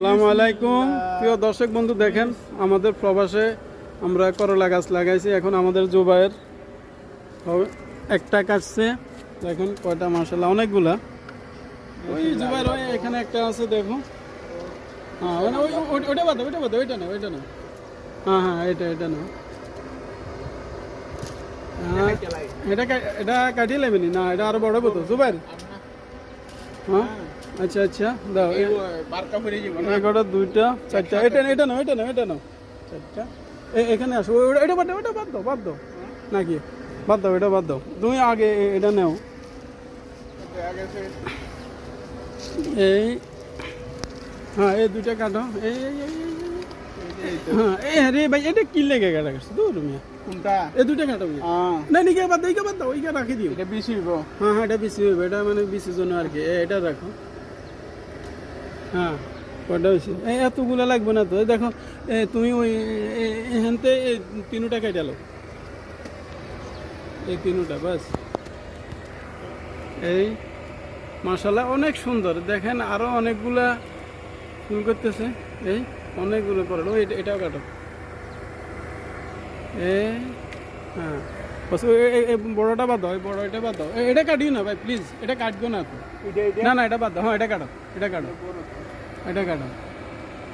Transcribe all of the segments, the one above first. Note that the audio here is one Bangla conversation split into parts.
আসসালামু আলাইকুম প্রিয় দর্শক বন্ধু, দেখেন আমাদের প্রবাসে আমরা করলা গাছ লাগাইছি। এখন আমাদের জুবাইয়ের একটা কাটছে, দেখুন কয়টা, মাশাআল্লাহ অনেকগুলা। ওই জুবাইর ভাই এখানে একটা আছে, দেখো। হ্যাঁ ওইটা বাদ, ওইটা না। হ্যাঁ এটা না। হ্যাঁ এটা কাটিয়ে নেবেনি না, এটা আরো বড় হতো জুবাইর। হ্যাঁ আচ্ছা দাও, এগারোটা দুইটা চারটা, এটা না চারটা। এখানে আসো, এটা বাদ দাও নাকি বাদ দাও, এটা বাদ দাও, তুমি আগে এটা নেও। এই হ্যাঁ এই দুইটা কাটো, হ্যাঁ রে ভাই, এটা কি লেগে কাটা গেছে তো তুমি? কোনটা? এই দুইটা কাটো না, নিকে বাদ দাও, ওইটা রাখি দিও। এটা বেশি হইব। হ্যাঁ এটা বেশি হবে, এটা মানে বেশির জন্য আর কি। এটা রাখো। হ্যাঁ কটা হয়েছে? এতগুলো লাগবে না তো। দেখো তুমি ওই এখানতে তিনটা কেটে লো, এই তিনটা বাস। এই মাশাআল্লাহ অনেক সুন্দর, দেখেন আরো অনেকগুলা ফুল করতেছে। এই অনেকগুলো করে লো, এটাও কাটো। হ্যাঁ বস, বড়টা বাদ দাও, এটা বাদ দাও, এটা কাটিও না ভাই প্লিজ, এটা কাটবো না তো। না এটা বাদ দাও। হ্যাঁ এটা কাটো।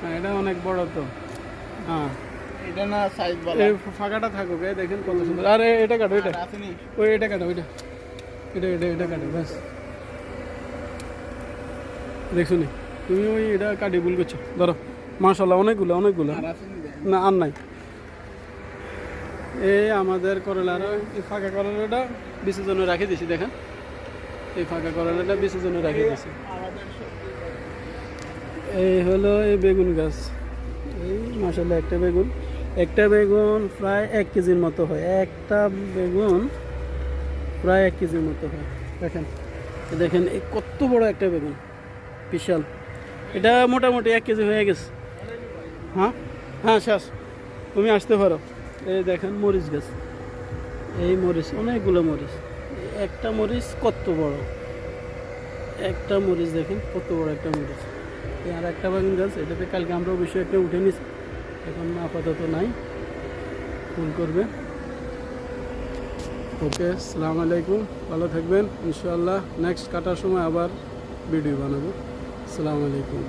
হ্যাঁ এটা অনেক বড় তো। হ্যাঁ এটা না সাইজ ভালো। এই ফাঁকাটা থাকুক, এই দেখেন কত সুন্দর। আরে এটা কাটো, এটা আসেনি। এটা কাটো, এটা কাটো ব্যাস। দেখছো নি তুমি, ওই এটা কাটি ভুল করছো। ধরো মাশাআল্লাহ অনেকগুলো না আর নাই। এই আমাদের করলার এই ফাঁকা করলাটা বিশের জন্য রাখি দিছি, দেখেন এই ফাঁকা করলাটা বিশের জন্য রাখি দিছি। এই হলো এই বেগুন গাছ। এই মাশাআল্লাহ একটা বেগুন প্রায় 1 কেজির মতো হয়। একটা বেগুন প্রায় 1 কেজির মতো হয়। দেখেন এই কত বড় একটা বেগুন, বিশাল। এটা মোটামুটি 1 কেজি হয়ে গেছে। হ্যাঁ শেষ, তুমি আসতে পারো। এই দেখেন মরিচ গাছ, এই মরিচ অনেকগুলো মরিচ। একটা মরিচ কত বড়, একটা মরিচ দেখেন কত বড় একটা মরিচ। আর একটা বেগুন গাছ, এটাতে কালকে আমরা অবশ্যই একটা উঠে নিচ্ছি, এখন আপাতত নাই, ফুল করবে। ওকে, আসসালামু আলাইকুম, ভালো থাকবেন ইনশাআল্লাহ। নেক্সট কাটার সময় আবার ভিডিও বানাবো। আসসালামু আলাইকুম।